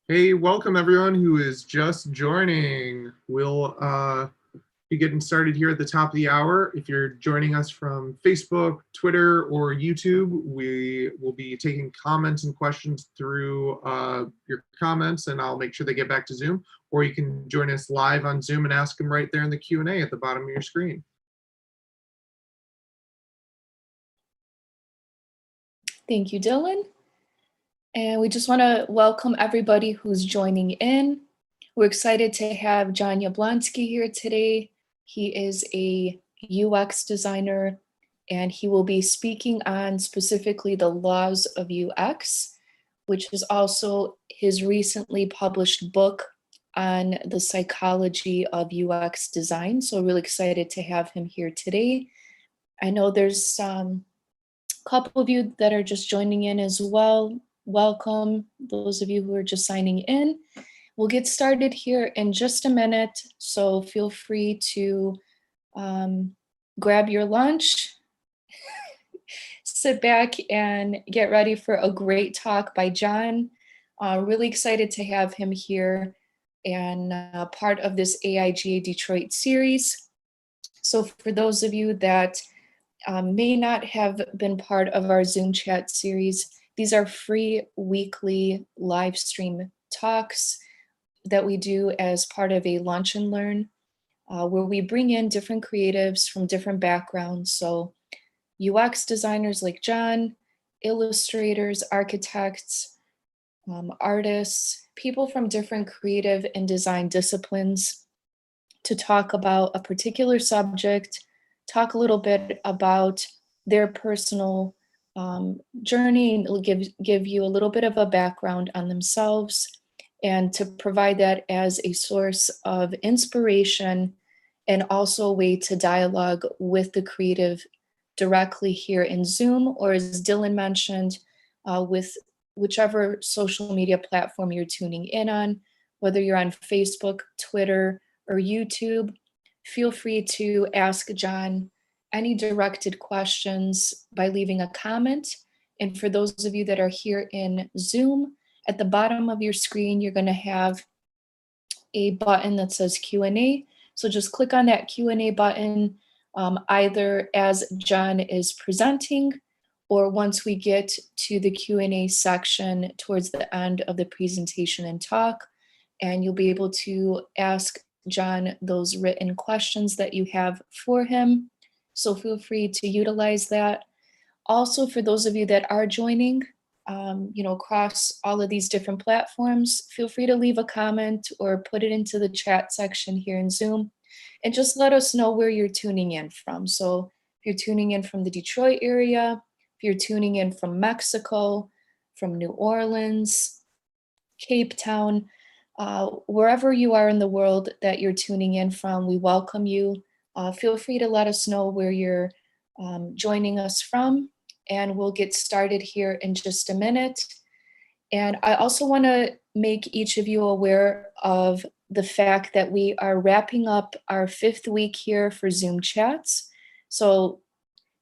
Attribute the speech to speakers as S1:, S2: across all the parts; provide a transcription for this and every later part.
S1: Hey, welcome everyone who is just joining. We'll be getting started here at the top of the hour. If you're joining us from Facebook, Twitter, or YouTube, we will be taking comments and questions through your comments, and I'll make sure they get back to Zoom. Or you can join us live on Zoom and ask them right there in the Q&A at the bottom of your screen.
S2: Thank you, Dylan. And we just want to welcome everybody who's joining in. We're excited to have Jon Yablonski here today. He is a UX designer, and he will be speaking on specifically the laws of UX, which is also his recently published book on the psychology of UX design. So really excited to have him here today. I know there's a couple of you that are just joining in as well. Welcome, those of you who are just signing in. We'll get started here in just a minute, so feel free to grab your lunch, sit back and get ready for a great talk by Jon. Really excited to have him here and part of this AIGA Detroit series. So for those of you that may not have been part of our Zoom chat series, these are free weekly live stream talks that we do as part of a lunch and learn, where we bring in different creatives from different backgrounds. So UX designers like Jon, illustrators, architects, artists, people from different creative and design disciplines to talk about a particular subject, talk a little bit about their personal journey, and give you a little bit of a background on themselves, and to provide that as a source of inspiration and also a way to dialogue with the creative directly here in Zoom, or as Dylan mentioned, with whichever social media platform you're tuning in on, whether you're on Facebook, Twitter, or YouTube. Feel free to ask Jon any directed questions by leaving a comment. And for those of you that are here in Zoom, at the bottom of your screen, you're going to have a button that says Q&A. So just click on that Q&A button, either as Jon is presenting, or once we get to the Q&A section towards the end of the presentation and talk, and you'll be able to ask Jon those written questions that you have for him. So feel free to utilize that. Also, for those of you that are joining, across all of these different platforms, feel free to leave a comment or put it into the chat section here in Zoom, and just let us know where you're tuning in from. So if you're tuning in from the Detroit area, if you're tuning in from Mexico, from New Orleans, Cape Town, wherever you are in the world that you're tuning in from, we welcome you. Feel free to let us know where you're joining us from, and we'll get started here in just a minute. And I also want to make each of you aware of the fact that we are wrapping up our 5th week here for Zoom chats. So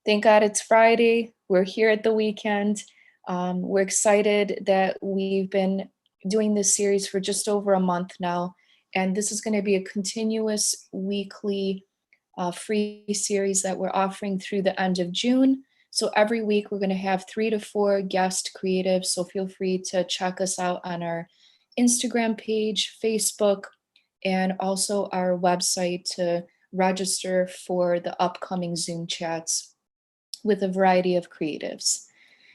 S2: thank God it's Friday. We're here at the weekend. We're excited that we've been doing this series for just over a month now. And this is going to be a continuous weekly free series that we're offering through the end of June. So every week we're going to have 3 to 4 guest creatives. So feel free to check us out on our Instagram page, Facebook, and also our website to register for the upcoming Zoom chats with a variety of creatives.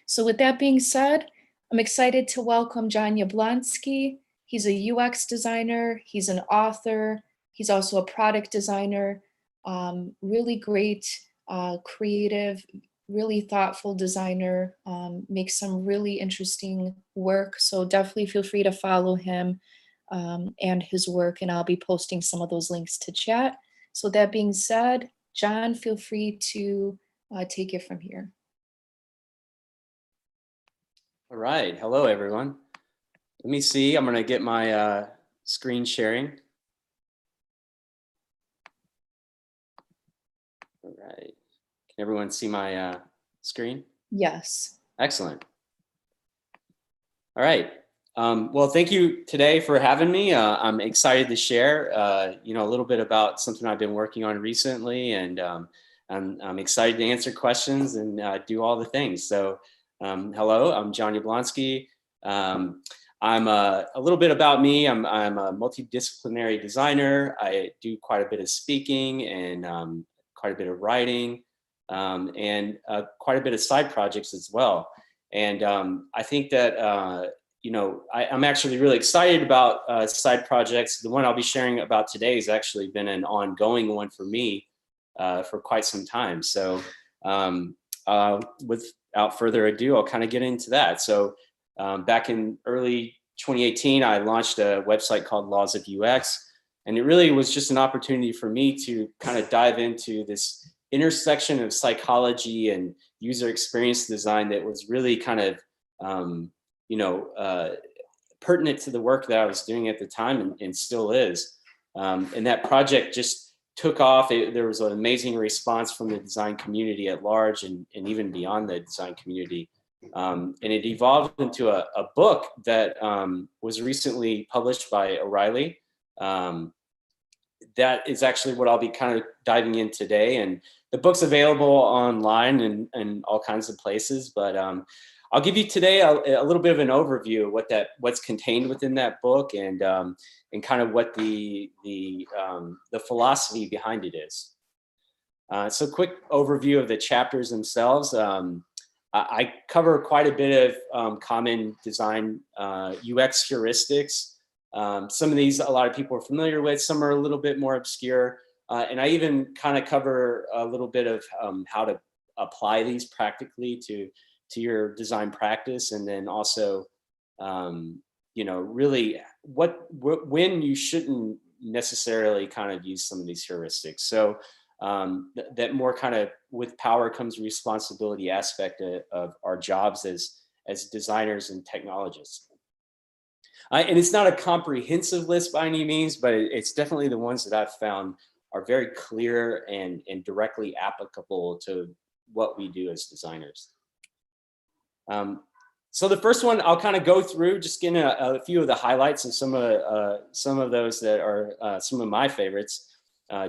S2: So with that being said, I'm excited to welcome Jon Yablonski. He's a UX designer, he's an author, he's also a product designer, really great, creative, really thoughtful designer, makes some really interesting work. So definitely feel free to follow him and his work, and I'll be posting some of those links to chat. So that being said, Jon, feel free to take it from here.
S3: All right. Hello, everyone. Let me see. I'm going to get my screen sharing. All right. Can everyone see my screen?
S2: Yes.
S3: Excellent. All right. Well, thank you today for having me. I'm excited to share, a little bit about something I've been working on recently, and I'm excited to answer questions and do all the things. So, hello, I'm Jon Yablonski. I'm a little bit about me. I'm a multidisciplinary designer. I do quite a bit of speaking and quite a bit of writing, and quite a bit of side projects as well. And I think that I'm actually really excited about side projects. The one I'll be sharing about today has actually been an ongoing one for me for quite some time. So without further ado, I'll kind of get into that. So back in early 2018, I launched a website called Laws of UX. And it really was just an opportunity for me to kind of dive into this intersection of psychology and user experience design that was really kind of pertinent to the work that I was doing at the time and still is. And that project just took off. There was an amazing response from the design community at large and even beyond the design community. And it evolved into a book that was recently published by O'Reilly. That is actually what I'll be kind of diving in today. And the book's available online and all kinds of places, but I'll give you today a little bit of an overview of what's contained within that book and kind of what the philosophy behind it is. So quick overview of the chapters themselves. I cover quite a bit of common design UX heuristics. Some of these a lot of people are familiar with, some are a little bit more obscure. And I even kind of cover a little bit of how to apply these practically to your design practice, and then also, really when you shouldn't necessarily kind of use some of these heuristics. So that more kind of with power comes responsibility aspect of our jobs as designers and technologists. And it's not a comprehensive list by any means, but it's definitely the ones that I've found are very clear and directly applicable to what we do as designers. So the first one I'll kind of go through, just getting a few of the highlights of some of those that are some of my favorites.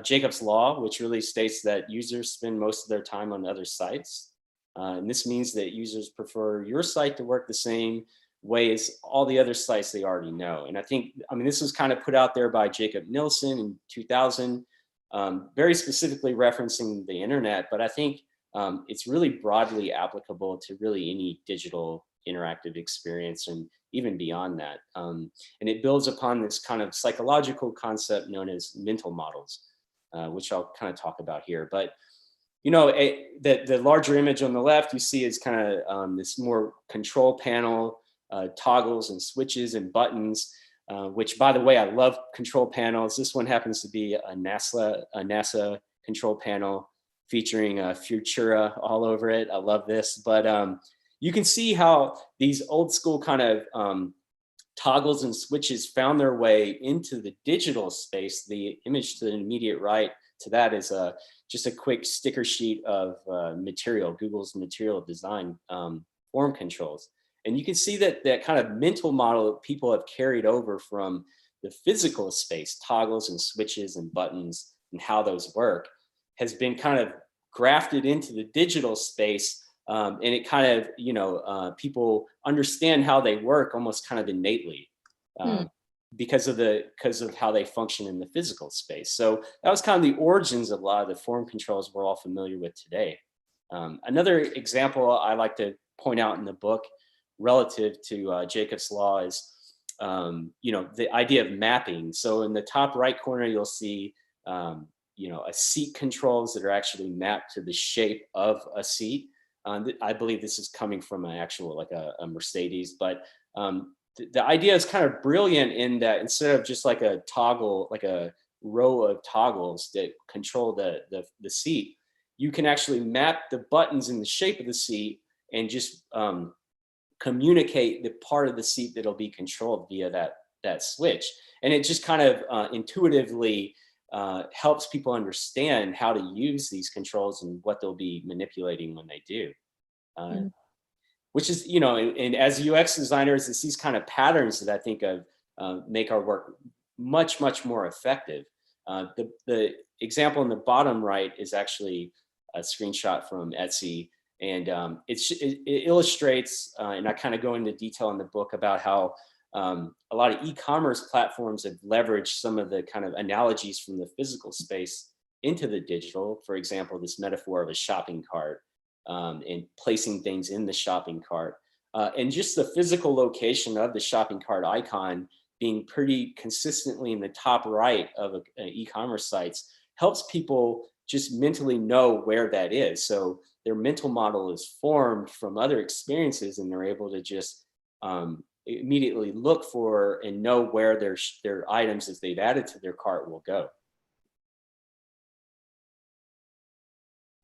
S3: Jacob's Law, which really states that users spend most of their time on other sites. And this means that users prefer your site to work the same way as all the other sites they already know. And I mean, this was kind of put out there by Jacob Nielsen in 2000, very specifically referencing the internet, but I think it's really broadly applicable to really any digital interactive experience and even beyond that. And it builds upon this kind of psychological concept known as mental models, which I'll kind of talk about here. But the larger image on the left you see is kind of this more control panel, toggles and switches and buttons, which, by the way, I love control panels. This one happens to be a NASA control panel featuring Futura all over it. I love this, but you can see how these old school kind of toggles and switches found their way into the digital space. The image to the immediate right to that is just a quick sticker sheet of material, Google's material design form controls. And you can see that kind of mental model that people have carried over from the physical space, toggles and switches and buttons and how those work, has been kind of grafted into the digital space. And it kind of, people understand how they work almost kind of innately because of how they function in the physical space. So that was kind of the origins of a lot of the form controls we're all familiar with today. Another example I like to point out in the book relative to Jacob's Law is, the idea of mapping. So in the top right corner, you'll see, a seat controls that are actually mapped to the shape of a seat. I believe this is coming from an actual, like a Mercedes, but the idea is kind of brilliant in that instead of just like a toggle, like a row of toggles that control the seat, you can actually map the buttons in the shape of the seat and just communicate the part of the seat that'll be controlled via that switch. And it just kind of intuitively helps people understand how to use these controls and what they'll be manipulating when they do. which is, and as UX designers, it's these kind of patterns that I think of make our work much, much more effective. The example in the bottom right is actually a screenshot from Etsy. And it illustrates, and I kind of go into detail in the book about how a lot of e-commerce platforms have leveraged some of the kind of analogies from the physical space into the digital. For example, this metaphor of a shopping cart and placing things in the shopping cart. And just the physical location of the shopping cart icon being pretty consistently in the top right of an e-commerce sites helps people just mentally know where that is. So their mental model is formed from other experiences, and they're able to just immediately look for and know where their items that they've added to their cart will go.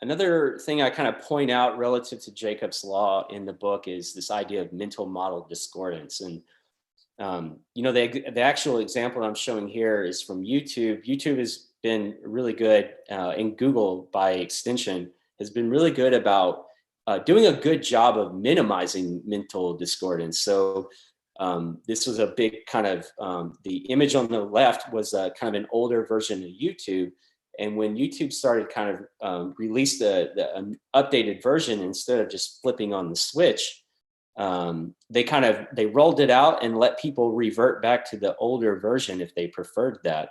S3: Another thing I kind of point out relative to Jacob's law in the book is this idea of mental model discordance. And the actual example I'm showing here is from YouTube. YouTube has been really good, and Google by extension has been really good about doing a good job of minimizing mental discordance. So this was a big kind of, the image on the left was kind of an older version of YouTube. And when YouTube started kind of released an updated version, instead of just flipping on the switch, they rolled it out and let people revert back to the older version if they preferred that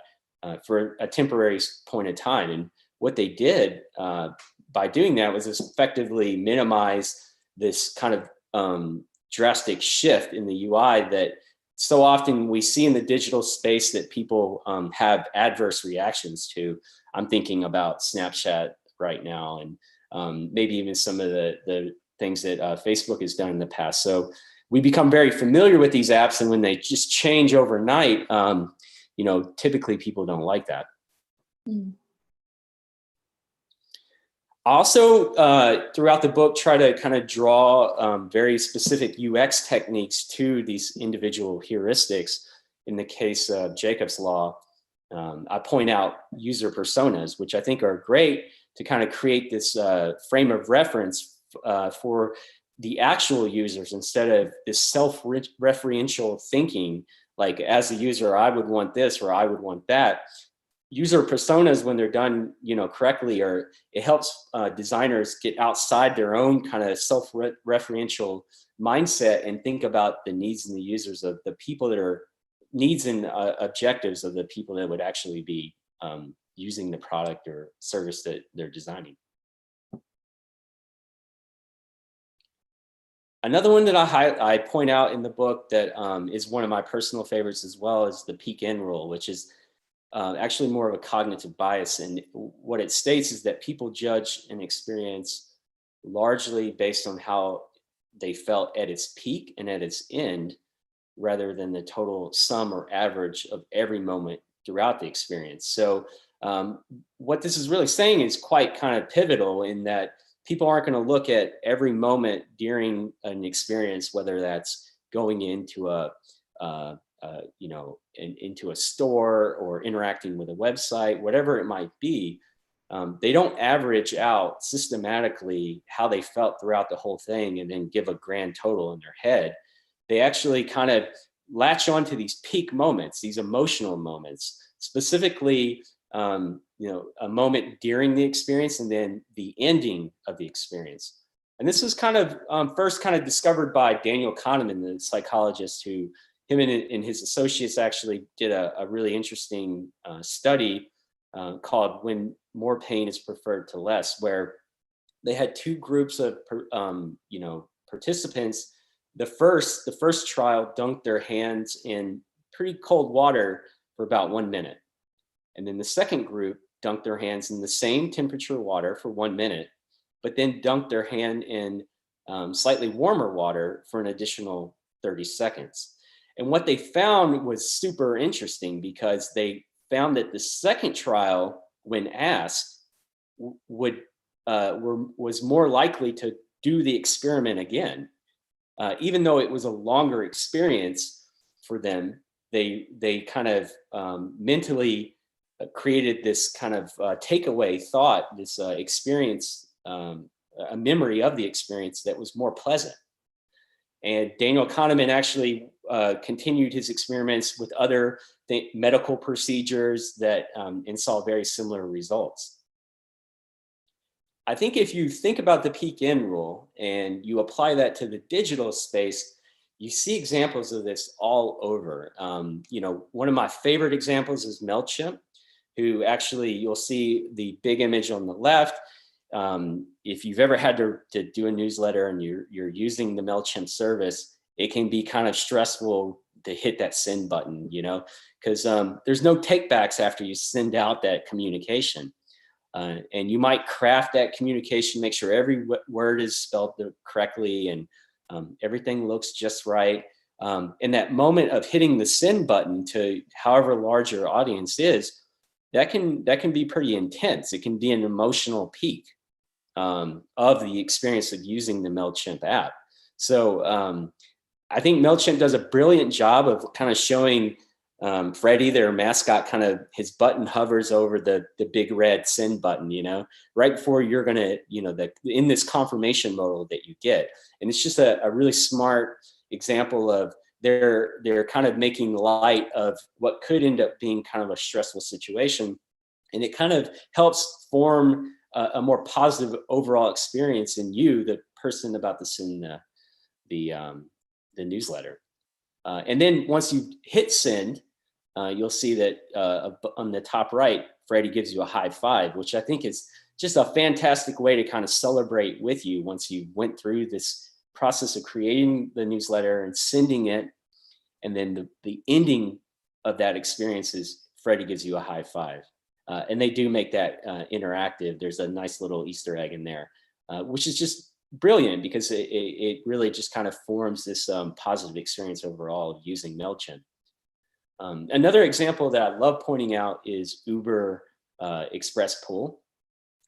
S3: for a temporary point of time. And what they did by doing that was effectively minimize this kind of drastic shift in the UI that so often we see in the digital space that people have adverse reactions to. I'm thinking about Snapchat right now, and maybe even some of the things that Facebook has done in the past. So we become very familiar with these apps, and when they just change overnight, typically people don't like that.
S2: Mm.
S3: Also, throughout the book, try to kind of draw very specific UX techniques to these individual heuristics. In the case of Jacob's law, I point out user personas, which I think are great to kind of create this frame of reference for the actual users, instead of this self-referential thinking, like as a user, I would want this or I would want that. User personas, when they're done, correctly, it helps designers get outside their own kind of self-referential mindset and think about the needs and the users of the people that are needs and objectives of the people that would actually be using the product or service that they're designing. Another one that I point out in the book that is one of my personal favorites as well is the peak in rule, which is actually more of a cognitive bias. And what it states is that people judge an experience largely based on how they felt at its peak and at its end, rather than the total sum or average of every moment throughout the experience. So what this is really saying is quite kind of pivotal, in that people aren't going to look at every moment during an experience, whether that's going into into a store or interacting with a website, whatever it might be. They don't average out systematically how they felt throughout the whole thing and then give a grand total in their head. They actually kind of latch onto these peak moments, these emotional moments, specifically, a moment during the experience and then the ending of the experience. And this was kind of first kind of discovered by Daniel Kahneman, the psychologist, who him and his associates actually did a really interesting study called "When More Pain is Preferred to Less," where they had two groups of participants. The first trial dunked their hands in pretty cold water for about 1 minute, and then the second group dunked their hands in the same temperature water for 1 minute, but then dunked their hand in slightly warmer water for an additional 30 seconds. And what they found was super interesting, because they found that the second trial, when asked, was more likely to do the experiment again. Even though it was a longer experience for them, they kind of mentally created this kind of takeaway thought, this experience, a memory of the experience that was more pleasant. And Daniel Kahneman actually continued his experiments with other medical procedures that and saw very similar results. I think if you think about the peek-in rule and you apply that to the digital space, you see examples of this all over. You know, one of my favorite examples is MailChimp, who actually, you'll see the big image on the left. If you've ever had to do a newsletter and you're using the MailChimp service, it can be kind of stressful to hit that send button, you know, because there's no takebacks after you send out that communication. And you might craft that communication, make sure every word is spelled correctly and everything looks just right. In that moment of hitting the send button to however large your audience is, that can be pretty intense. It can be an emotional peak of the experience of using the MailChimp app. So I think MailChimp does a brilliant job of kind of showing Freddie, their mascot, kind of his button hovers over the big red send button, you know, right before you're going to, you know, in this confirmation mode that you get. And it's just a really smart example of they're kind of making light of what could end up being kind of a stressful situation. And it kind of helps form a more positive overall experience in you, the person about to send the newsletter. And then once you hit send, you'll see that on the top right, Freddie gives you a high five, which I think is just a fantastic way to kind of celebrate with you once you went through this process of creating the newsletter and sending it. And then the ending of that experience is Freddie gives you a high five. And they do make that interactive. There's a nice little Easter egg in there, which is just brilliant because it really just kind of forms this positive experience overall of using MailChimp. Another example that I love pointing out is Uber Express Pull.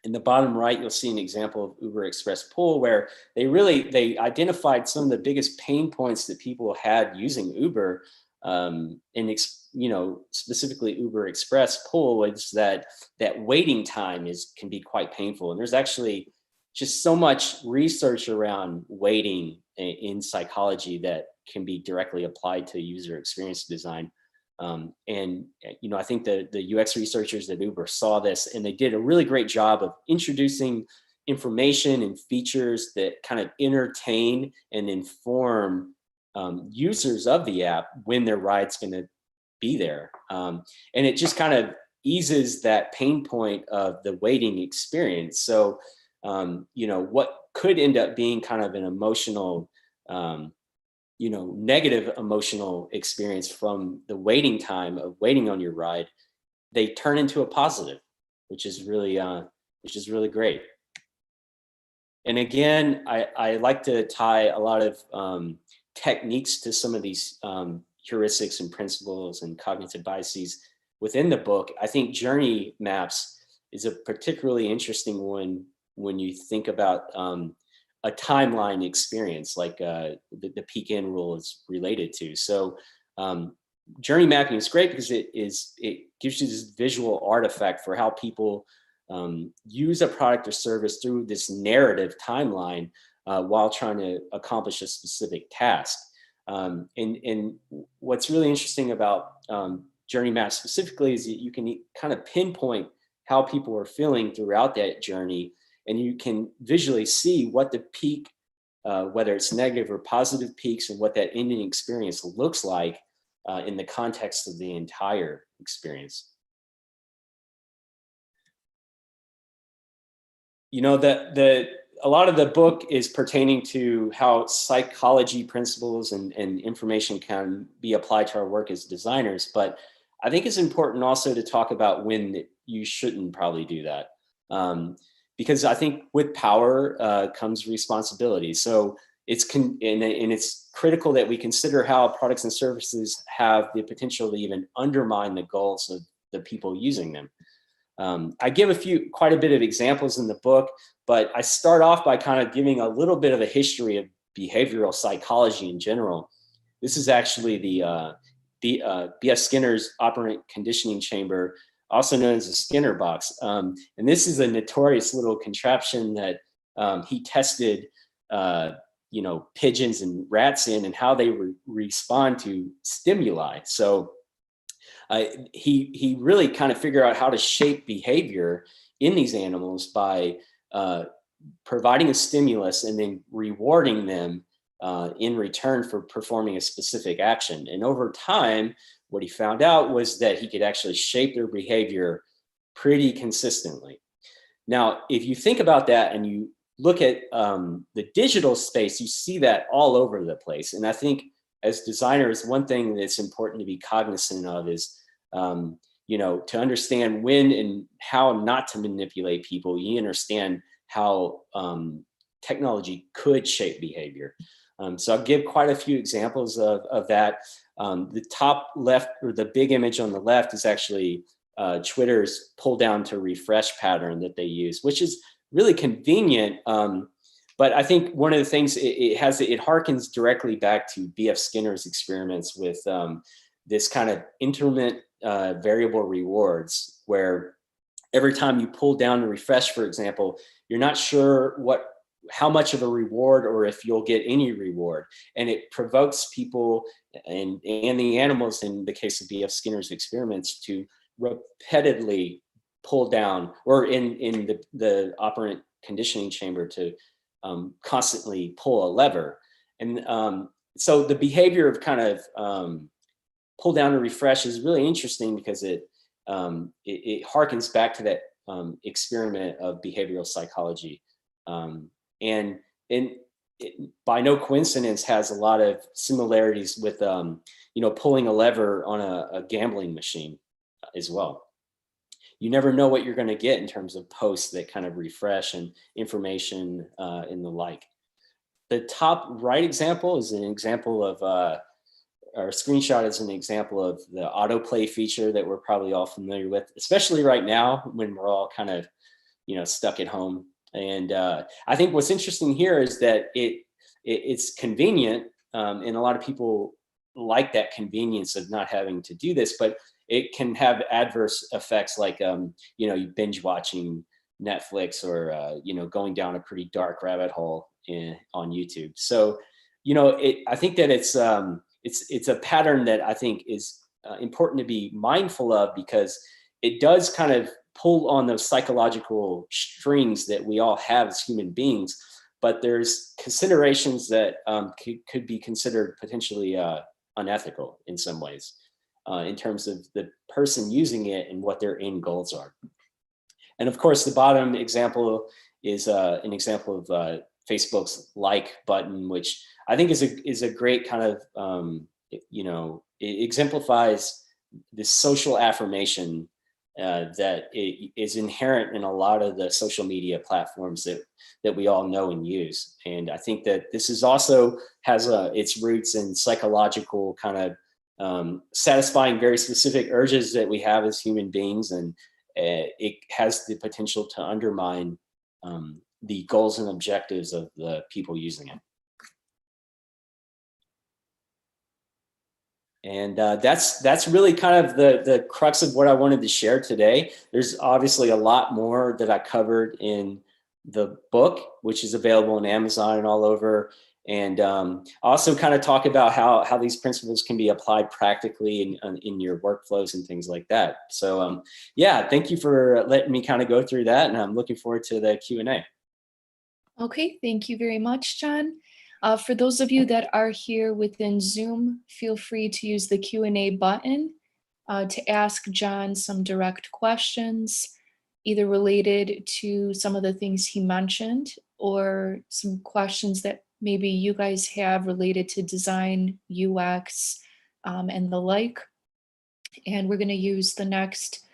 S3: In the bottom right, you'll see an example of Uber Express Pull where they identified some of the biggest pain points that people had using Uber, and you know, specifically Uber Express Pull, is that waiting time can be quite painful. And there's actually just so much research around waiting in psychology that can be directly applied to user experience design. And you know, I think the UX researchers at Uber saw this and they did a really great job of introducing information and features that kind of entertain and inform users of the app when their ride's going to be there. And it just kind of eases that pain point of the waiting experience. So, you know, what could end up being kind of an emotional, you know, negative emotional experience from the waiting time of waiting on your ride, they turn into a positive, which is really great. And again, I like to tie a lot of techniques to some of these heuristics and principles and cognitive biases within the book. I think journey maps is a particularly interesting one when you think about a timeline experience like the peek-in rule is related to. So journey mapping is great because it gives you this visual artifact for how people use a product or service through this narrative timeline while trying to accomplish a specific task. And what's really interesting about journey maps specifically is that you can kind of pinpoint how people are feeling throughout that journey. And you can visually see what the peak, whether it's negative or positive peaks, and what that ending experience looks like in the context of the entire experience. You know, a lot of the book is pertaining to how psychology principles and information can be applied to our work as designers. But I think it's important also to talk about when you shouldn't probably do that. Because I think with power comes responsibility. So it's critical that we consider how products and services have the potential to even undermine the goals of the people using them. I give quite a bit of examples in the book, but I start off by kind of giving a little bit of a history of behavioral psychology in general. This is actually the B.F. Skinner's operant conditioning chamber, also known as the Skinner box. And this is a notorious little contraption that he tested pigeons and rats in, and how they respond to stimuli. So he really kind of figured out how to shape behavior in these animals by providing a stimulus and then rewarding them in return for performing a specific action. And over time, what he found out was that he could actually shape their behavior pretty consistently. Now, if you think about that and you look at the digital space, you see that all over the place. And I think as designers, one thing that's important to be cognizant of is, to understand when and how not to manipulate people. You understand how technology could shape behavior. So I'll give quite a few examples of that. The top left, or the big image on the left, is actually Twitter's pull down to refresh pattern that they use, which is really convenient. But I think one of the things it harkens directly back to B.F. Skinner's experiments with this kind of intermittent variable rewards, where every time you pull down to refresh, for example, you're not sure how much of a reward or if you'll get any reward. And it provokes people and the animals, in the case of B.F. Skinner's experiments, to repeatedly pull down, or in the operant conditioning chamber, to constantly pull a lever. And so the behavior of kind of pull down to refresh is really interesting, because it harkens back to that experiment of behavioral psychology. And it, by no coincidence, has a lot of similarities with pulling a lever on a gambling machine as well. You never know what you're going to get in terms of posts that kind of refresh and information and the like. The top right example is an example of, or screenshot is an example of the autoplay feature that we're probably all familiar with, especially right now when we're all kind of, stuck at home. And I think what's interesting here is that it's convenient, and a lot of people like that convenience of not having to do this, but it can have adverse effects, like you binge watching Netflix, or going down a pretty dark rabbit hole on YouTube. So I think that it's a pattern that I think is important to be mindful of, because it does kind of pull on those psychological strings that we all have as human beings. But there's considerations that could be considered potentially unethical in some ways, in terms of the person using it and what their end goals are. And of course, the bottom example is an example of Facebook's like button, which I think is a great kind of, it exemplifies this social affirmation that is inherent in a lot of the social media platforms that we all know and use. And I think that this is also has its roots in psychological kind of satisfying very specific urges that we have as human beings, and it has the potential to undermine the goals and objectives of the people using it. And that's really kind of the crux of what I wanted to share today. There's obviously a lot more that I covered in the book, which is available on Amazon and all over. And also kind of talk about how these principles can be applied practically in your workflows and things like that. So yeah, thank you for letting me kind of go through that. And I'm looking forward to the Q&A.
S2: Okay, thank you very much, John. For those of you that are here within Zoom, feel free to use the Q&A button to ask John some direct questions, either related to some of the things he mentioned, or some questions that maybe you guys have related to design, UX, and the like. And we're going to use the next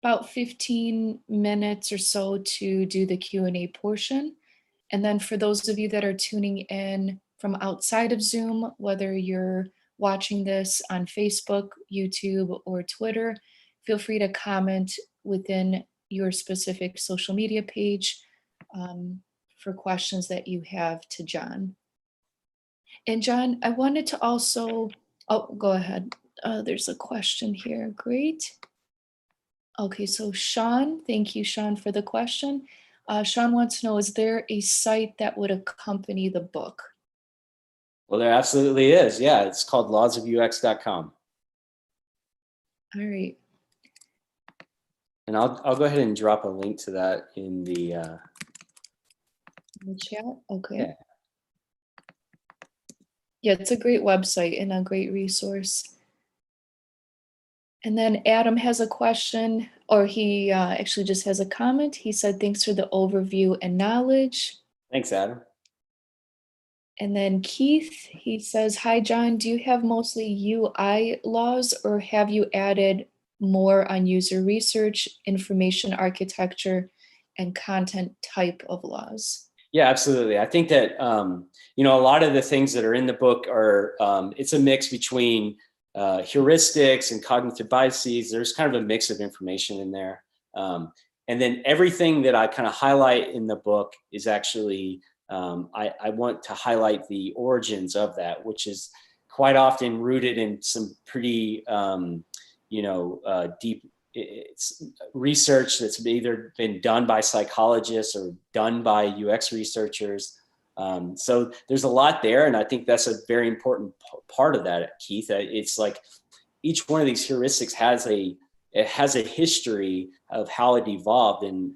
S2: about 15 minutes or so to do the Q&A portion. And then for those of you that are tuning in from outside of Zoom, whether you're watching this on Facebook, YouTube, or Twitter, feel free to comment within your specific social media page for questions that you have to John. And John, I wanted to also, go ahead. There's a question here. Great. Okay, so Sean, thank you, Sean, for the question. Sean wants to know, is there a site that would accompany the book?
S3: Well, there absolutely is. Yeah, it's called lawsofux.com.
S2: All right.
S3: And I'll go ahead and drop a link to that in the
S2: In the chat. Okay.
S3: Yeah.
S2: Yeah, it's a great website and a great resource. And then Adam has a question, or he actually just has a comment. He said, thanks for the overview and knowledge.
S3: Thanks, Adam.
S2: And then Keith, he says, hi, John, do you have mostly UI laws or have you added more on user research, information architecture, and content type of laws?
S3: Yeah, absolutely. I think that, you know, a lot of the things that are in the book are, it's a mix between heuristics and cognitive biases. There's kind of a mix of information in there. And then everything that I kind of highlight in the book is actually, I want to highlight the origins of that, which is quite often rooted in some pretty, you know, deep it's research that's either been done by psychologists or done by UX researchers. So there's a lot there. And I think that's a very important part of that, Keith. It's like each one of these heuristics has a history of how it evolved. And,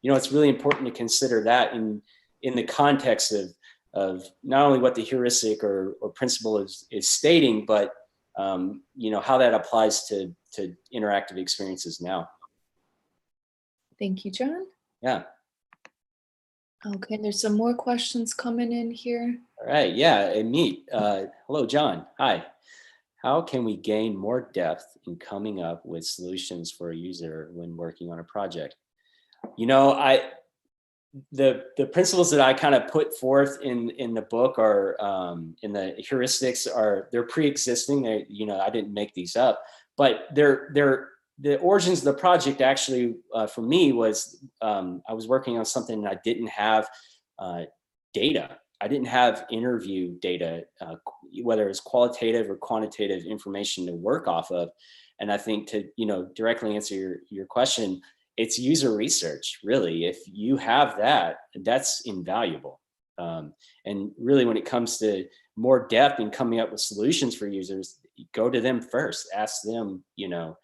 S3: you know, it's really important to consider that in the context of not only what the heuristic or principle is stating, but you know, how that applies to interactive experiences now.
S2: Thank you, John.
S3: Yeah.
S2: Okay, there's some more questions coming in here.
S3: All right. Yeah. And meet. Hello, John. Hi. How can we gain more depth in coming up with solutions for a user when working on a project? You know, the principles that I kind of put forth in the book are in the heuristics they're pre-existing. You know, I didn't make these up, but the origins of the project actually for me was I was working on something and I didn't have data. I didn't have interview data, whether it's qualitative or quantitative information to work off of. And I think to, you know, directly answer your question, it's user research, really. If you have that, that's invaluable. And really, when it comes to more depth in coming up with solutions for users, go to them first. Ask them, you know,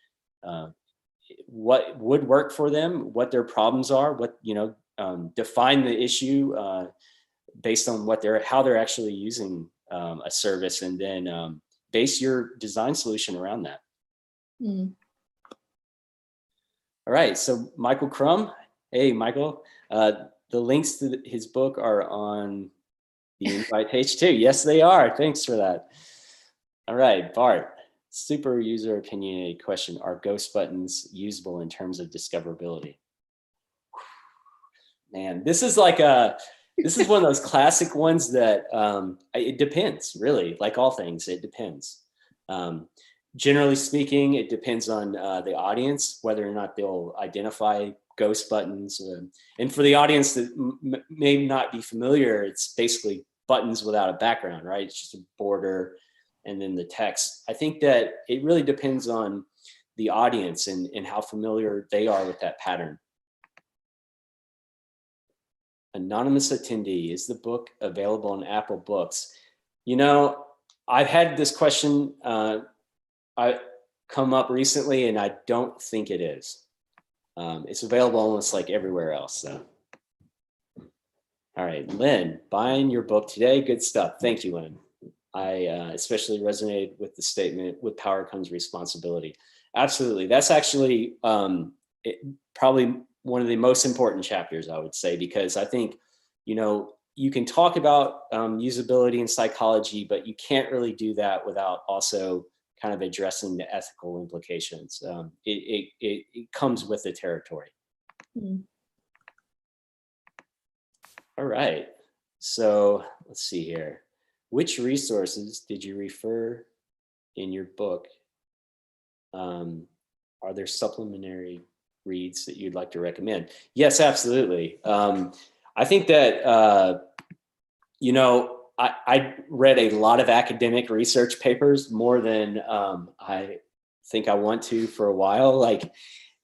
S3: what would work for them, what their problems are, what, you know, define the issue based on how they're actually using a service, and then base your design solution around that.
S2: Mm.
S3: All right, so Michael Crum. Hey, Michael. The links to his book are on the invite page too. Yes, they are. Thanks for that. All right, Bart. Super user opinionated question. Are ghost buttons usable in terms of discoverability? Man, this is one of those classic ones that it depends, really. Like all things, it depends. Generally speaking, it depends on the audience, whether or not they'll identify ghost buttons. And for the audience that may not be familiar, it's basically buttons without a background, right? It's just a border and then the text. I think that it really depends on the audience and how familiar they are with that pattern. Anonymous attendee, is the book available on Apple Books? You know, I've had this question I come up recently, and I don't think it is. It's available almost like everywhere else. So, all right, Lynn, buying your book today. Good stuff. Thank you, Lynn. I especially resonated with the statement, with power comes responsibility. Absolutely. That's actually probably one of the most important chapters, I would say, because I think, you know, you can talk about usability and psychology, but you can't really do that without also kind of addressing the ethical implications. It comes with the territory.
S2: Mm.
S3: All right. So let's see here. Which resources did you refer in your book? Are there supplementary reads that you'd like to recommend? Yes, absolutely. I think that, you know, I read a lot of academic research papers, more than I think I want to for a while.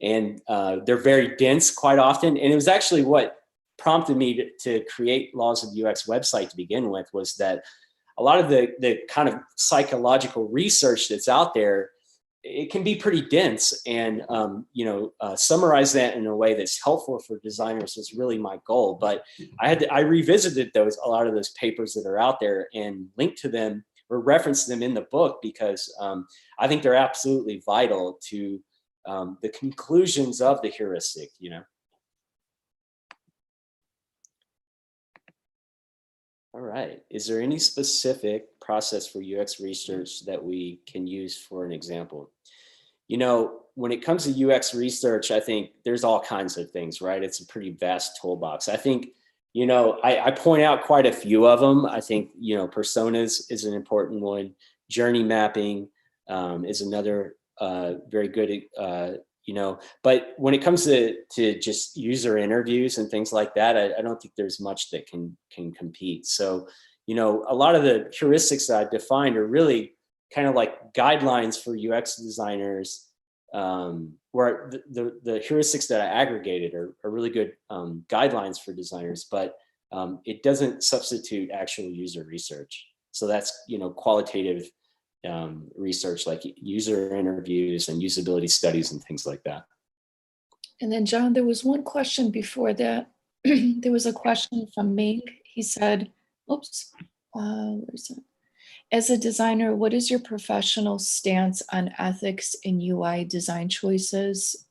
S3: And they're very dense quite often. And it was actually what prompted me to create Laws of UX website to begin with, was that a lot of the kind of psychological research that's out there, it can be pretty dense, and summarize that in a way that's helpful for designers is really my goal. But I revisited a lot of those papers that are out there and linked to them or reference them in the book, because I think they're absolutely vital to the conclusions of the heuristic, All right. Is there any specific process for UX research that we can use for an example? When it comes to UX research, I think there's all kinds of things, right? It's a pretty vast toolbox. I think, I point out quite a few of them. I think, personas is an important one. Journey mapping is another very good, but when it comes to just user interviews and things like that, I don't think there's much that can compete. So, a lot of the heuristics that I've defined are really kind of like guidelines for UX designers, where the heuristics that I aggregated are really good guidelines for designers, but it doesn't substitute actual user research. So that's, qualitative research like user interviews and usability studies and things like that.
S2: And then John, there was one question before that. There was a question from Ming. He said, oops, where's it? As a designer, what is your professional stance on ethics in UI design choices?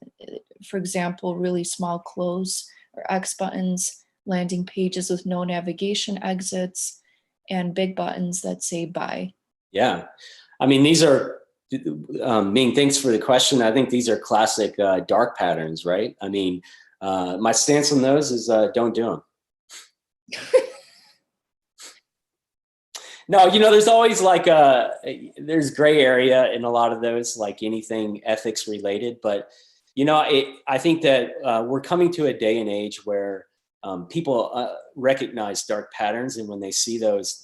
S2: For example, really small close or X buttons, landing pages with no navigation exits, and big buttons that say buy.
S3: Yeah, I mean, these are, Ming, thanks for the question. I think these are classic dark patterns, right? I mean, my stance on those is don't do them. No, there's always like there's gray area in a lot of those, like anything ethics related. But, I think that we're coming to a day and age where people recognize dark patterns. And when they see those,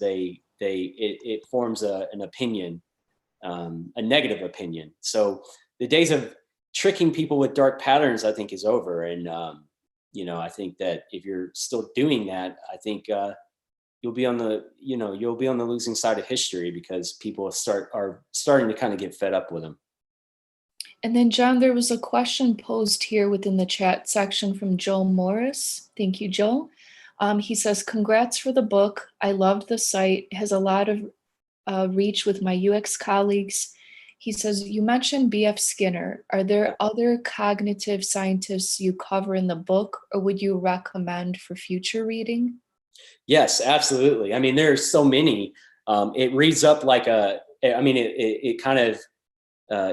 S3: it forms an opinion, a negative opinion. So the days of tricking people with dark patterns, I think, is over. And, I think that if you're still doing that, I think, you'll be on the losing side of history, because people are starting to kind of get fed up with them.
S2: And then John, there was a question posed here within the chat section from Joe Morris. Thank you, Joe. He says, congrats for the book. I loved the site. It has a lot of reach with my UX colleagues. He says, you mentioned B.F. Skinner. Are there other cognitive scientists you cover in the book, or would you recommend for future reading? Yes, absolutely. I mean, there's so many. It reads up like it kind of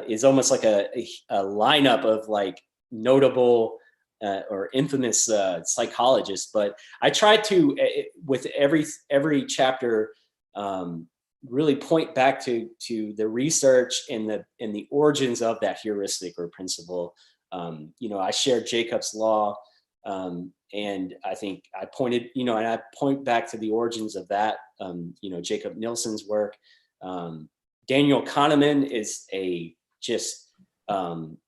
S2: is almost like a lineup of like notable or infamous psychologists. But I try to, with every chapter, really point back to the research and the origins of that heuristic or principle. I shared Jacob's law. And I think I pointed, and I point back to the origins of that, Jacob Nielsen's work. Daniel Kahneman is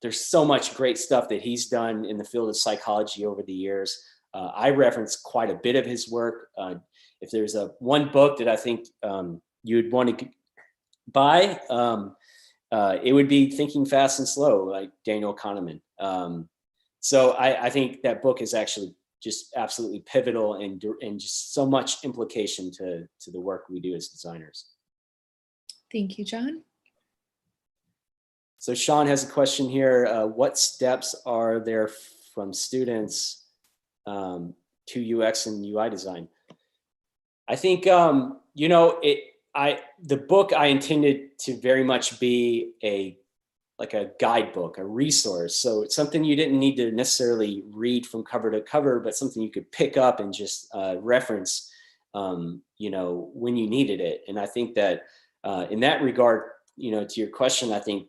S2: there's so much great stuff that he's done in the field of psychology over the years. I reference quite a bit of his work. If there's one book that I think you'd want to buy, it would be Thinking Fast and Slow, like Daniel Kahneman. So I think that book is actually just absolutely pivotal and just so much implication to the work we do as designers. Thank you, John. So Sean has a question here. What steps are there from students to UX and UI design? I think, the book I intended to very much be like a guidebook, a resource. So it's something you didn't need to necessarily read from cover to cover, but something you could pick up and just reference, when you needed it. And I think that in that regard, to your question, I think,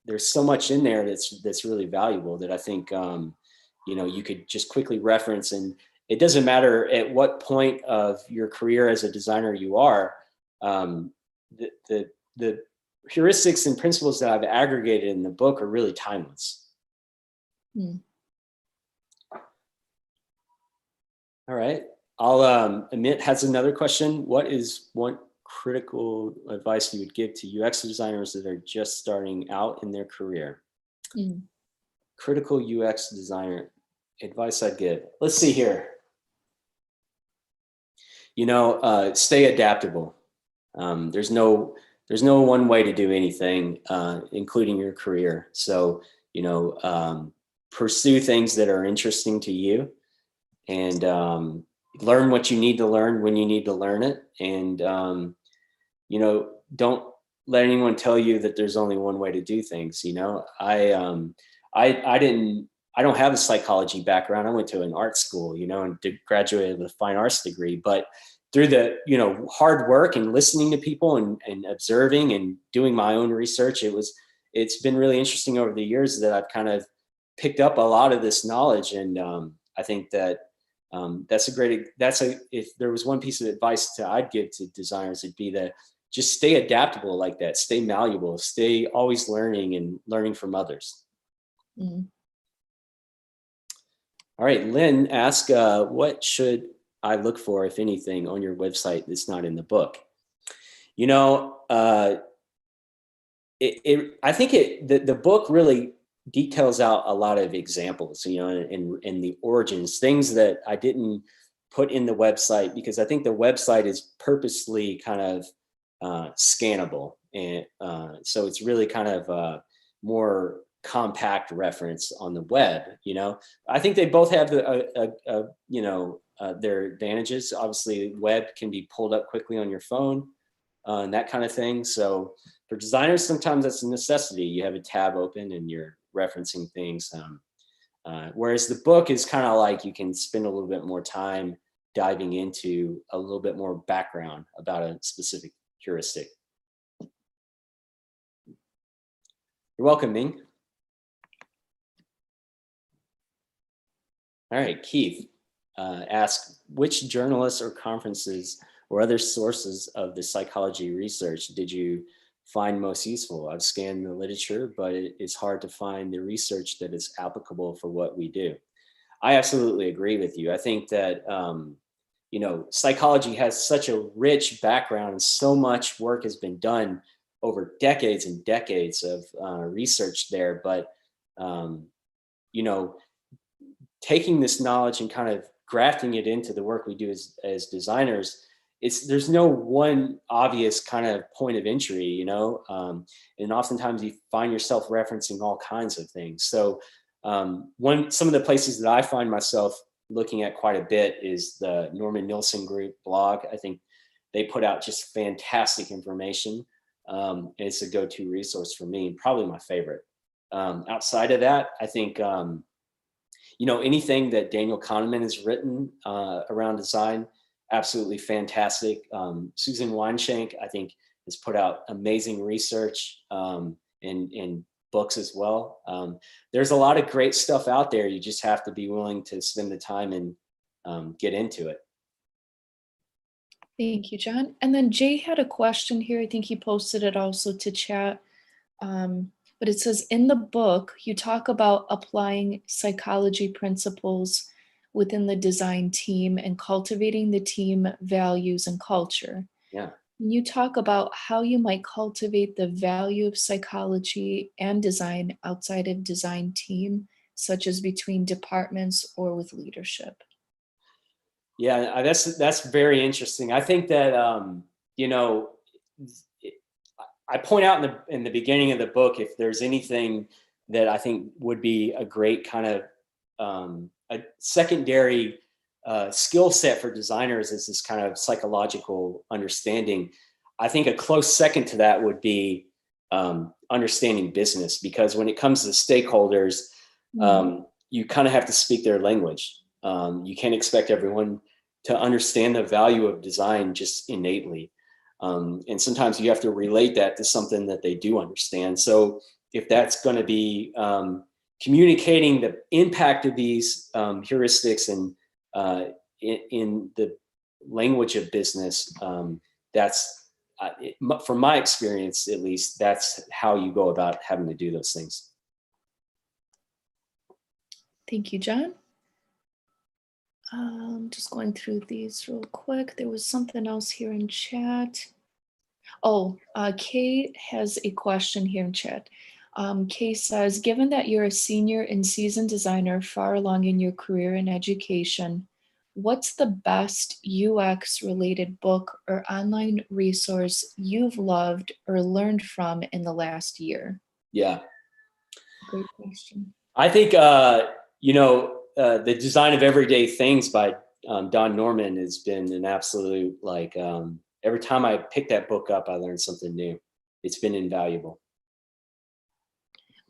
S2: there's so much in there that's really valuable that I think, you could just quickly reference. And it doesn't matter at what point of your career as a designer you are, the heuristics and principles that I've aggregated in the book are really timeless. All right.
S3: Amit has another question. What is one critical advice you would give to UX designers that are just starting out in their career? Critical UX designer advice I'd give. Let's see here. Stay adaptable. There's no one way to do anything, including your career. So, pursue things that are interesting to you, and learn what you need to learn when you need to learn it. And, don't let anyone tell you that there's only one way to do things. I don't have a psychology background. I went to an art school, and graduated with a fine arts degree, but through the, hard work and listening to people and observing and doing my own research, it's been really interesting over the years that I've kind of picked up a lot of this knowledge. And I think that if there was one piece of advice I'd give to designers, it'd be that just stay adaptable like that, stay malleable, stay always learning and learning from others.
S2: Mm-hmm.
S3: All right, Lynn asked, what should I look for, if anything, on your website that's not in the book? I think the book really details out a lot of examples, and the origins, things that I didn't put in the website because I think the website is purposely kind of scannable, and so it's really kind of more compact reference on the web. I think they both have their advantages. Obviously, web can be pulled up quickly on your phone and that kind of thing. So for designers, sometimes that's a necessity. You have a tab open and you're referencing things. Whereas the book is kind of like you can spend a little bit more time diving into a little bit more background about a specific heuristic. You're welcome, Ming. All right, Keith asked, which journalists or conferences or other sources of the psychology research did you find most useful? I've scanned the literature, but it's hard to find the research that is applicable for what we do. I absolutely agree with you. I think that, psychology has such a rich background and so much work has been done over decades and decades of research there. But, taking this knowledge and kind of grafting it into the work we do as designers, there's no one obvious kind of point of entry, and oftentimes you find yourself referencing all kinds of things. So some of the places that I find myself looking at quite a bit is the Norman Nielsen Group blog. I think they put out just fantastic information. And it's a go-to resource for me, probably my favorite. Outside of that, I think, anything that Daniel Kahneman has written around design, absolutely fantastic. Susan Weinschenk, I think, has put out amazing research and books as well. There's a lot of great stuff out there. You just have to be willing to spend the time and get into it.
S2: Thank you, John. And then Jay had a question here. I think he posted it also to chat. But it says, in the book, you talk about applying psychology principles within the design team and cultivating the team values and culture.
S3: Yeah.
S2: Can you talk about how you might cultivate the value of psychology and design outside of design team, such as between departments or with leadership?
S3: Yeah, that's very interesting. I think that, I point out in the beginning of the book, if there's anything that I think would be a great kind of a secondary skill set for designers is this kind of psychological understanding. I think a close second to that would be understanding business, because when it comes to stakeholders, you kind of have to speak their language. You can't expect everyone to understand the value of design just innately. And sometimes you have to relate that to something that they do understand. So if that's going to be communicating the impact of these heuristics and in the language of business, that's from my experience, at least, that's how you go about having to do those things.
S2: Thank you, John. Just going through these real quick. There was something else here in chat. Oh, Kay has a question here in chat. Kay says, given that you're a senior and seasoned designer far along in your career in education, what's the best UX related book or online resource you've loved or learned from in the last year?
S3: Yeah.
S2: Great question.
S3: I think, The Design of Everyday Things by Don Norman has been an absolute, every time I pick that book up, I learn something new. It's been invaluable.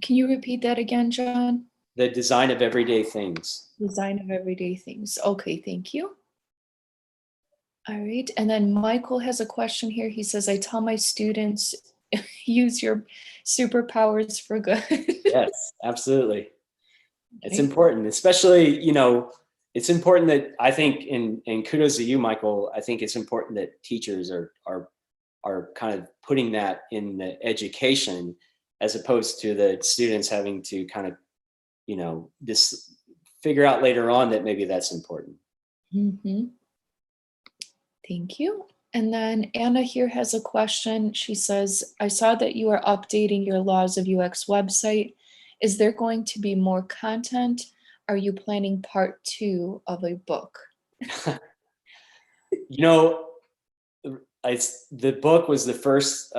S2: Can you repeat that again, John?
S3: The Design of Everyday Things.
S2: Design of Everyday Things. Okay, thank you. All right, and then Michael has a question here. He says, I tell my students, use your superpowers for good.
S3: Yes, absolutely. It's
S2: Okay.
S3: important, especially, it's important that I think, and kudos to you, Michael, I think it's important that teachers are kind of putting that in the education as opposed to the students having to kind of, this figure out later on that maybe that's important.
S2: Mm-hmm. Thank you. And then Anna here has a question. She says, I saw that you are updating your Laws of UX website. Is there going to be more content? Are you planning part 2 of a book?
S3: The book was the first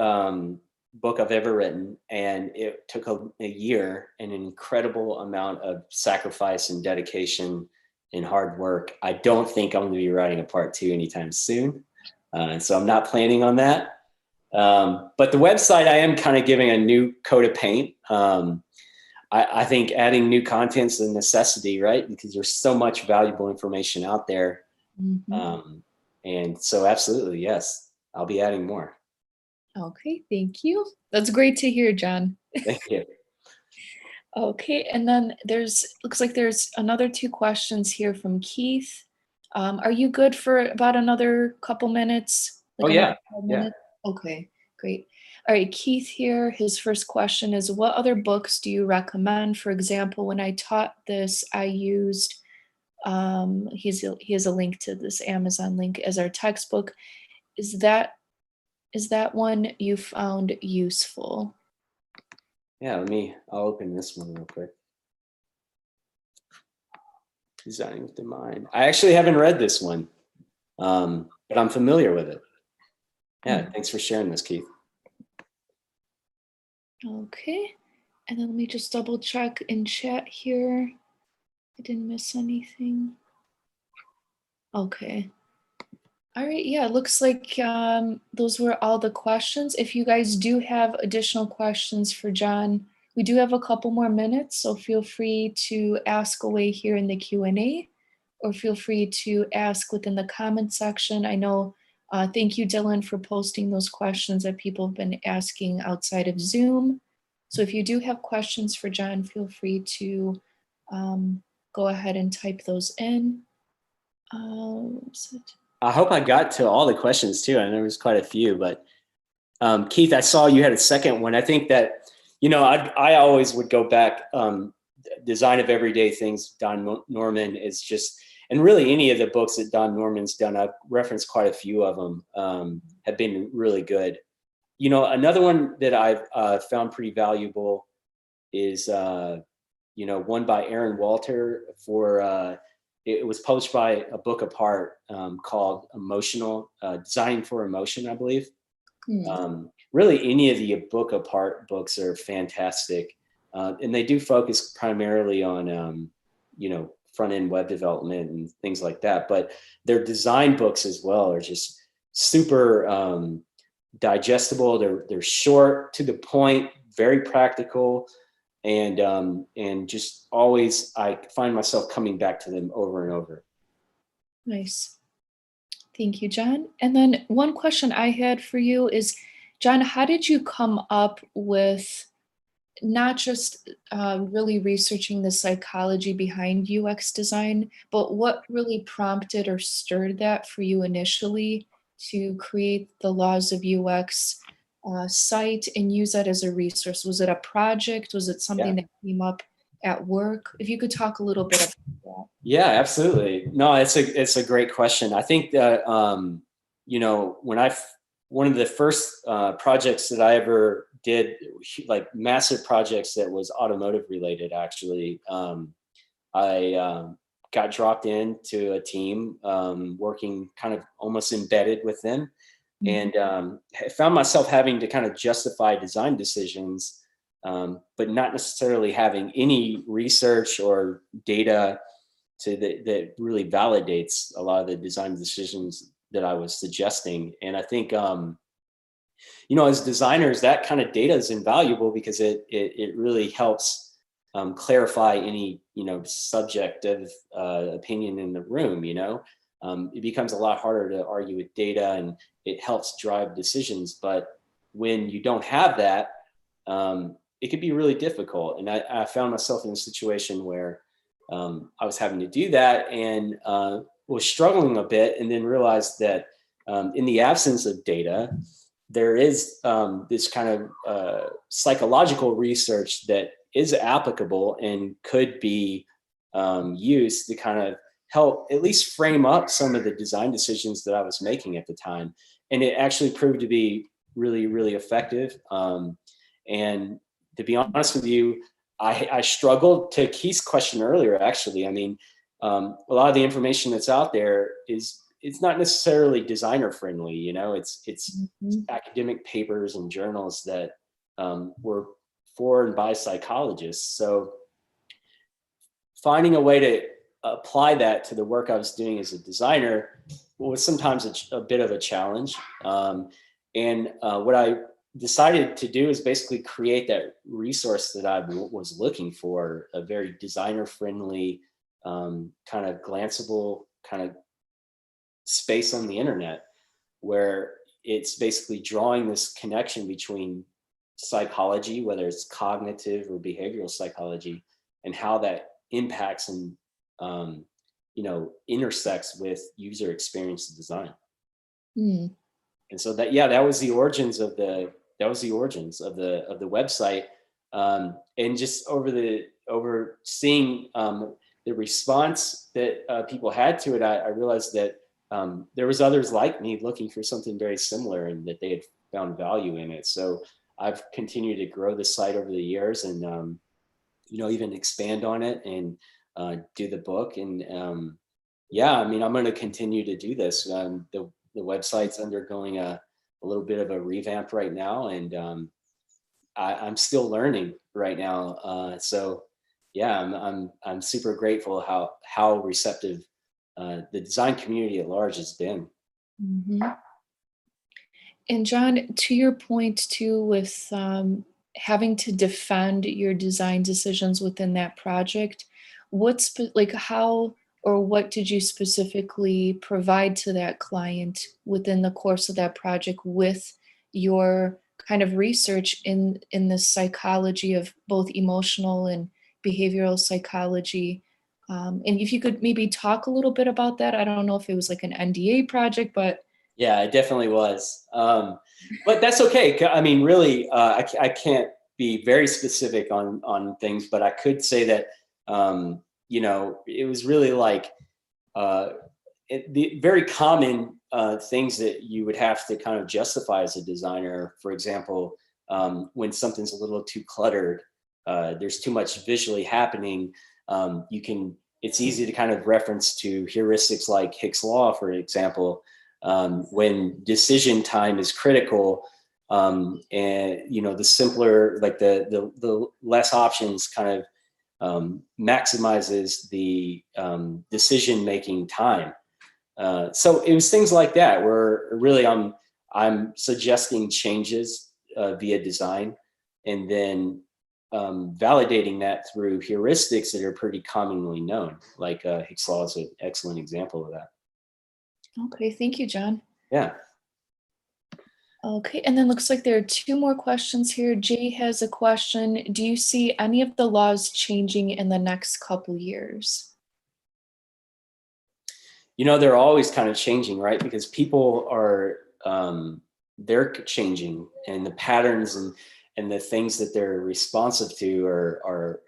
S3: book I've ever written, and it took a year and an incredible amount of sacrifice and dedication and hard work. I don't think I'm going to be writing a part 2 anytime soon. So I'm not planning on that. But the website, I am kind of giving a new coat of paint. I think adding new content is a necessity, right? Because there's so much valuable information out there.
S2: Mm-hmm.
S3: And so absolutely, yes, I'll be adding more.
S2: Okay, thank you. That's great to hear, John.
S3: Thank you.
S2: Okay, and then looks like there's another 2 questions here from Keith. Are you good for about another couple minutes?
S3: Oh, yeah.
S2: 5
S3: Yeah.
S2: minutes? Okay, great. All right, Keith here, his first question is, what other books do you recommend? For example, when I taught this, I used, he has a link to this Amazon link as our textbook. Is that one you found useful?
S3: Yeah, I'll open this one real quick. Designing with the Mind. I actually haven't read this one, but I'm familiar with it. Yeah, thanks for sharing this, Keith.
S2: Okay, and then let me just double check in chat here. I didn't miss anything. Okay. All right, yeah, looks like those were all the questions. If you guys do have additional questions for John, we do have a couple more minutes, so feel free to ask away here in the Q&A, or feel free to ask within the comment section. I know, thank you, Dylan, for posting those questions that people have been asking outside of Zoom. So if you do have questions for John, feel free to go ahead and type those in.
S3: I hope I got to all the questions too. I know there was quite a few, but Keith, I saw you had a second one. I think that, I always would go back. Design of Everyday Things, Don Norman is just, and really any of the books that Don Norman's done, I've referenced quite a few of them, have been really good. Another one that I've found pretty valuable is, one by Aaron Walter for, it was published by A Book Apart, called Designing for Emotion, I believe. Really, any of the Book Apart books are fantastic. And they do focus primarily on, front-end web development and things like that. But their design books as well are just super digestible. They're short, to the point, very practical. And just always, I find myself coming back to them over and over.
S2: Nice. Thank you, John. And then one question I had for you is, John, how did you come up with not just really researching the psychology behind UX design, but what really prompted or stirred that for you initially to create the Laws of UX site and use that as a resource? Was it a project? Was it something that came up at work? If you could talk a little bit about that.
S3: Yeah, absolutely. No, it's a great question. I think that you know, one of the first projects that I ever did, like massive projects that was automotive related, actually, I got dropped into a team working kind of almost embedded with them, and I found myself having to kind of justify design decisions, but not necessarily having any research or data that really validates a lot of the design decisions that I was suggesting. And I think, you know, as designers, that kind of data is invaluable because it really helps clarify any, you know, subjective opinion in the room. You know, it becomes a lot harder to argue with data, and it helps drive decisions. But when you don't have that, it could be really difficult. And I found myself in a situation where I was having to do that, and was struggling a bit, and then realized that in the absence of data, there is this kind of psychological research that is applicable and could be used to kind of help at least frame up some of the design decisions that I was making at the time. And it actually proved to be really, really effective. And to be honest with you, I struggled to Keith's question earlier, actually. I mean, a lot of the information that's out there it's not necessarily designer friendly, you know, it's academic papers and journals that were for and by psychologists. So finding a way to apply that to the work I was doing as a designer was sometimes a bit of a challenge. And what I decided to do is basically create that resource that I was looking for, a very designer friendly, kind of glanceable kind of space on the internet, where it's basically drawing this connection between psychology, whether it's cognitive or behavioral psychology, and how that impacts and you know, intersects with user experience design. And so that was the origins of the website. And just over seeing the response that people had to it, I realized that there was others like me looking for something very similar, and that they had found value in it. So I've continued to grow the site over the years, and you know, even expand on it, and do the book. And yeah, I mean, I'm going to continue to do this. The website's undergoing a little bit of a revamp right now, and I'm still learning right now. So yeah, I'm super grateful how receptive the design community at large has been.
S2: And John, to your point too, with having to defend your design decisions within that project, how or what did you specifically provide to that client within the course of that project with your kind of research in the psychology of both emotional and behavioral psychology? And if you could maybe talk a little bit about that. I don't know if it was like an NDA project, but
S3: Yeah, it definitely was. But that's okay. I mean, really, I can't be very specific on things, but I could say that, you know, it was really like the very common things that you would have to kind of justify as a designer. For example, when something's a little too cluttered, there's too much visually happening. It's easy to kind of reference to heuristics like Hick's law, for example. When decision time is critical, and you know, the simpler, like the less options kind of maximizes the decision making time. So it was things like that where really I'm suggesting changes via design, and then validating that through heuristics that are pretty commonly known. Like Hick's law is an excellent example of that.
S2: okay, thank you, John.
S3: Yeah.
S2: Okay, and then looks like there are two more questions here. Jay has a question. Do you see any of the laws changing in the next couple years?
S3: You know, they're always kind of changing, right? Because people are, they're changing, and the patterns and the things that they're responsive to are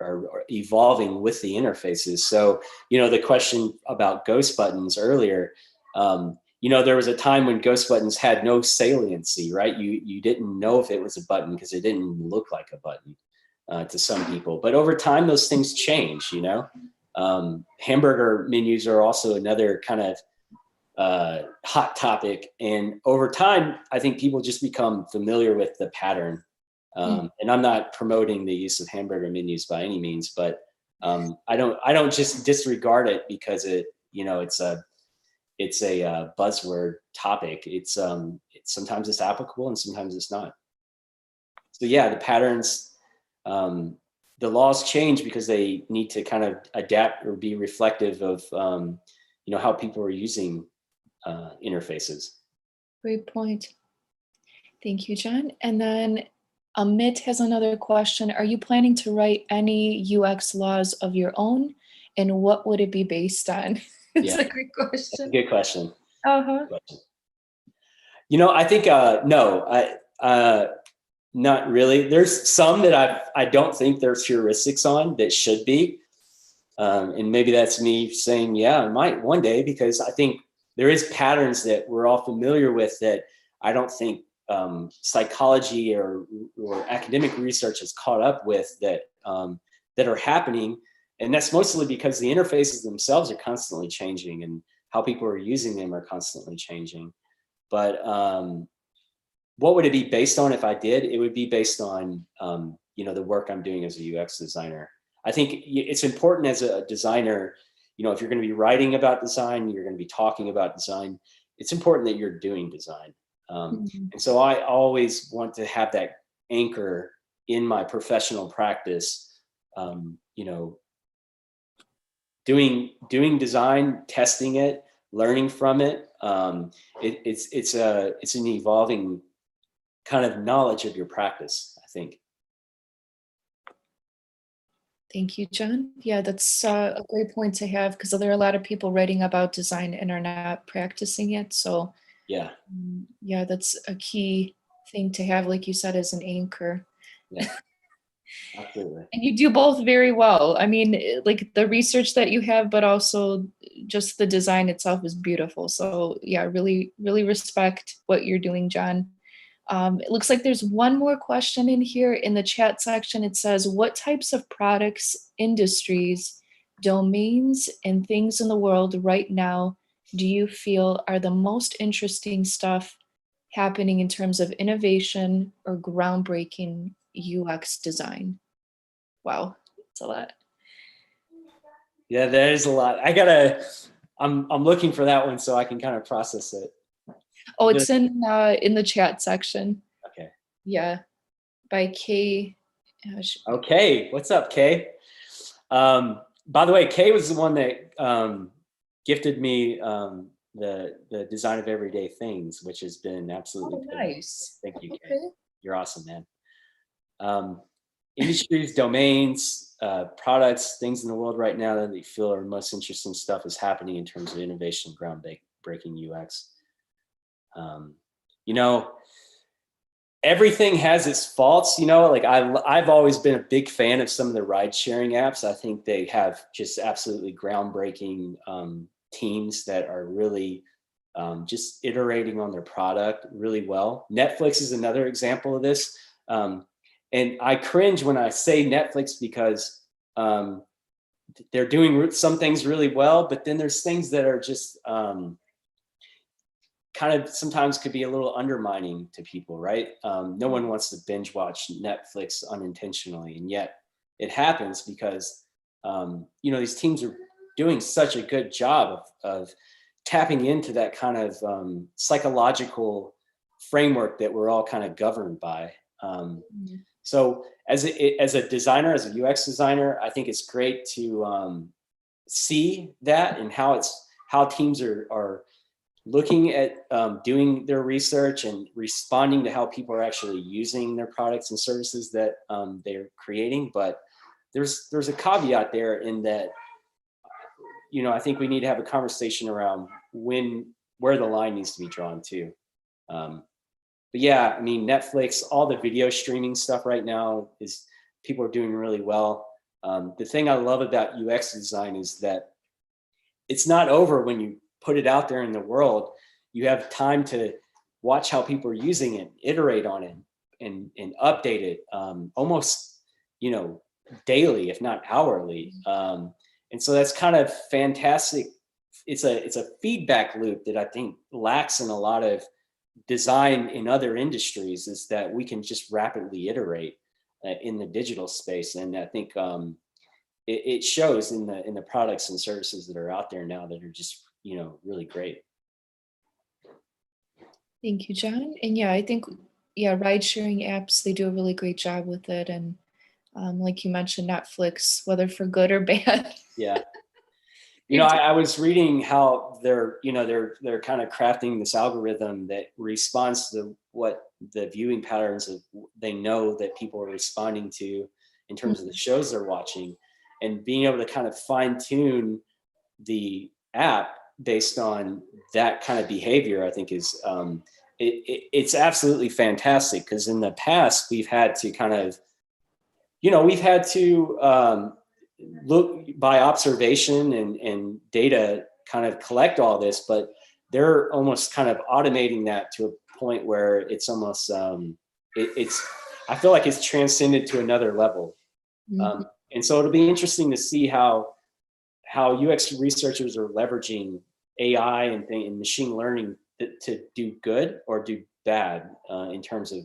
S3: evolving with the interfaces. So, the question about ghost buttons earlier, there was a time when ghost buttons had no saliency, right? You didn't know if it was a button because it didn't look like a button to some people. But over time, those things change, Hamburger menus are also another kind of hot topic. And over time, I think people just become familiar with the pattern. And I'm not promoting the use of hamburger menus by any means, but I don't just disregard it because it's a buzzword topic. It's sometimes it's applicable and sometimes it's not. So yeah, the patterns, the laws change because they need to kind of adapt or be reflective of how people are using interfaces.
S2: Great point. Thank you, Jon. And then Amit has another question. Are you planning to write any UX laws of your own? And what would it be based on? It's a great question.
S3: That's a good question.
S2: Uh-huh.
S3: I think, no, not really. There's some that I don't think there's heuristics on that should be. And maybe that's me saying, yeah, I might one day, because I think there is patterns that we're all familiar with that I don't think psychology or academic research has caught up with that are happening. And that's mostly because the interfaces themselves are constantly changing and how people are using them are constantly changing. But what would it be based on if I did? It would be based on, the work I'm doing as a UX designer. I think it's important as a designer, if you're going to be writing about design, you're going to be talking about design, it's important that you're doing design. And so I always want to have that anchor in my professional practice, doing design, testing it, learning from it. It's an evolving kind of knowledge of your practice, I think.
S2: Thank you, Jon. Yeah, that's a great point to have, because there are a lot of people writing about design and are not practicing it. So
S3: yeah,
S2: that's a key thing to have, like you said, as an anchor.
S3: Yeah, absolutely.
S2: And you do both very well. I mean, like the research that you have, but also just the design itself is beautiful. So yeah, really, really respect what you're doing, Jon. It looks like there's one more question in here in the chat section. It says, what types of products, industries, domains, and things in the world right now do you feel are the most interesting stuff happening in terms of innovation or groundbreaking UX design? Wow, that's a lot.
S3: Yeah, there's a lot. I'm looking for that one so I can kind of process it.
S2: Oh, it's in the chat section.
S3: Okay.
S2: Yeah, by Kay.
S3: Okay, what's up, Kay? By the way, Kay was the one that gifted me the design of everyday things, which has been absolutely
S2: nice.
S3: Thank you, Kay.
S2: Okay.
S3: You're awesome, man. Industries, domains, products, things in the world right now that you feel are most interesting stuff is happening in terms of innovation, groundbreaking UX. Everything has its faults, like I've always been a big fan of some of the ride sharing apps. I think they have just absolutely groundbreaking teams that are really just iterating on their product really well. Netflix is another example of this. And I cringe when I say Netflix because they're doing some things really well, but then there's things that are just kind of sometimes could be a little undermining to people, right? No one wants to binge watch Netflix unintentionally, and yet it happens because these teams are doing such a good job of tapping into that kind of psychological framework that we're all kind of governed by. So as a designer, as a UX designer, I think it's great to see that and how teams are looking at doing their research and responding to how people are actually using their products and services that they're creating. But there's a caveat there in that, I think we need to have a conversation around where the line needs to be drawn to. yeah, I mean, Netflix, all the video streaming stuff right now is people are doing really well. The thing I love about UX design is that it's not over when you put it out there in the world. You have time to watch how people are using it, iterate on it, and update it almost, you know, daily, if not hourly. And so that's kind of fantastic. It's a feedback loop that I think lacks in a lot of design in other industries, is that we can just rapidly iterate in the digital space. And I think it shows in the products and services that are out there now that are just, you know, really great.
S2: Thank you, John. And yeah, I think, yeah, ride sharing apps, they do a really great job with it. And like you mentioned, Netflix, whether for good or bad.
S3: Yeah. You know, I was reading how they're, you know, they're kind of crafting this algorithm that responds to what the viewing patterns of they know that people are responding to in terms of the shows they're watching, and being able to kind of fine tune the app based on that kind of behavior, I think is it's absolutely fantastic. Because in the past we've had to kind of, you know, we've had to look by observation and data, kind of collect all this, but they're almost kind of automating that to a point where it's almost it's I feel like it's transcended to another level. And so it'll be interesting to see how UX researchers are leveraging AI and machine learning to do good or do bad in terms of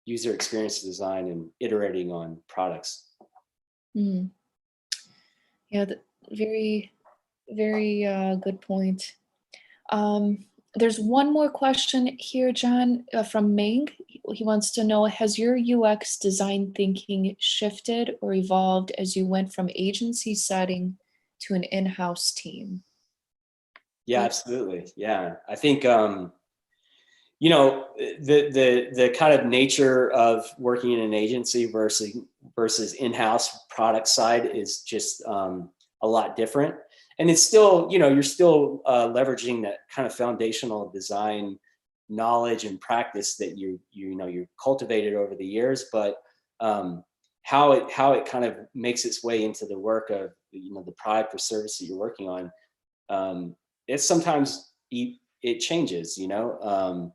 S3: user experience design and iterating on products.
S2: Mm. Yeah, very, very good point. There's one more question here, John, from Ming. He wants to know, has your UX design thinking shifted or evolved as you went from agency setting to an in-house team?
S3: Yeah, absolutely. Yeah, I think you know, the kind of nature of working in an agency versus in-house product side is just a lot different. And it's still, you know, you're still leveraging that kind of foundational design knowledge and practice that you know you cultivated over the years, but how it kind of makes its way into the work of, you know, the product or service that you're working on. It's sometimes it changes, you know.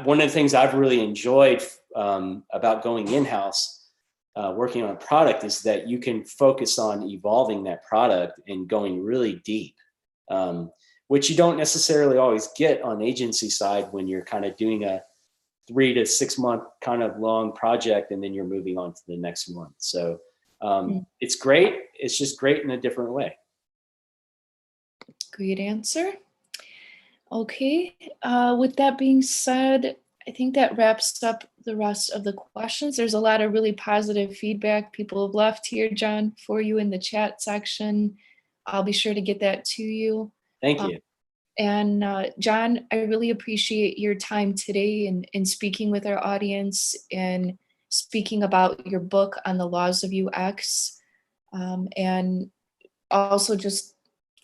S3: One of the things I've really enjoyed about going in-house, working on a product, is that you can focus on evolving that product and going really deep, which you don't necessarily always get on agency side when you're kind of doing a 3 to 6 month kind of long project and then you're moving on to the next one. So it's great. It's just great in a different way.
S2: Great answer. Okay, with that being said, I think that wraps up the rest of the questions. There's a lot of really positive feedback people have left here, John, for you in the chat section. I'll be sure to get that to you.
S3: Thank you.
S2: And John, I really appreciate your time today in speaking with our audience and speaking about your book on the laws of UX, and also just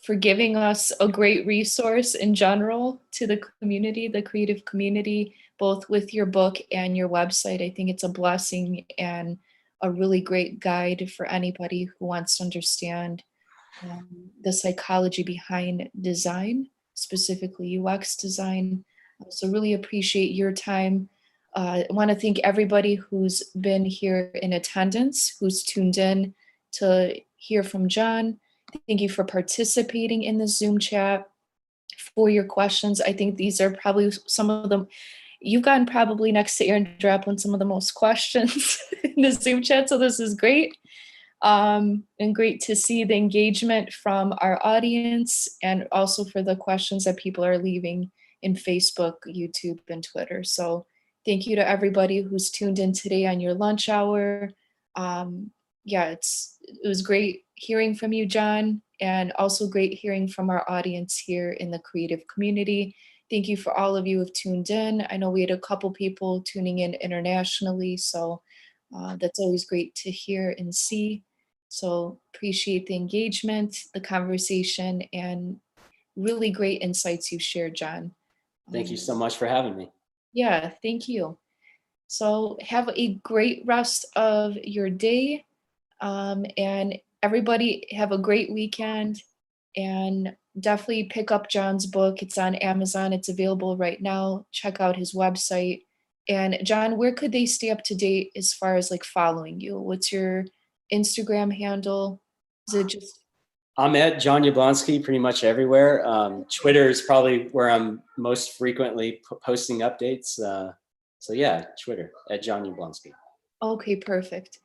S2: for giving us a great resource in general to the community, the creative community, both with your book and your website. I think it's a blessing and a really great guide for anybody who wants to understand the psychology behind design, specifically UX design. So really appreciate your time. I want to thank everybody who's been here in attendance, who's tuned in to hear from John. Thank you for participating in the Zoom chat, for your questions. I think these are probably some of them. You've gotten probably next to Aaron Draplin some of the most questions in the Zoom chat, so this is great. And great to see the engagement from our audience and also for the questions that people are leaving in Facebook, YouTube, and Twitter. So thank you to everybody who's tuned in today on your lunch hour. Yeah, it was great hearing from you, John, and also great hearing from our audience here in the creative community. Thank you for all of you who have tuned in. I know we had a couple people tuning in internationally, so that's always great to hear and see. So appreciate the engagement, the conversation, and really great insights you shared, John.
S3: Thank you so much for having me.
S2: Yeah, thank you. So have a great rest of your day. And everybody have a great weekend. And definitely pick up John's book. It's on Amazon. It's available right now. Check out his website. And John, where could they stay up to date as far as like following you? What's your Instagram handle? Is it just
S3: I'm at Jon Yablonski pretty much everywhere. Twitter is probably where I'm most frequently posting updates. So yeah, Twitter at Jon Yablonski.
S2: okay? Perfect.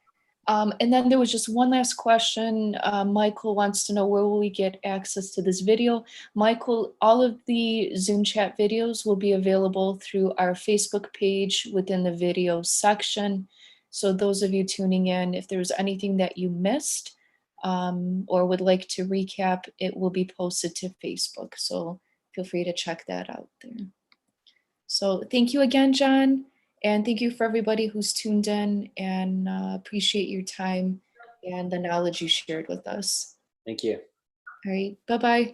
S2: And then there was just one last question. Michael wants to know, where will we get access to this video? Michael, all of the Zoom chat videos will be available through our Facebook page within the video section. So those of you tuning in, if there's anything that you missed or would like to recap, it will be posted to Facebook. So feel free to check that out there. So thank you again, John. And thank you for everybody who's tuned in, and appreciate your time and the knowledge you shared with us.
S3: Thank you.
S2: All right. Bye-bye.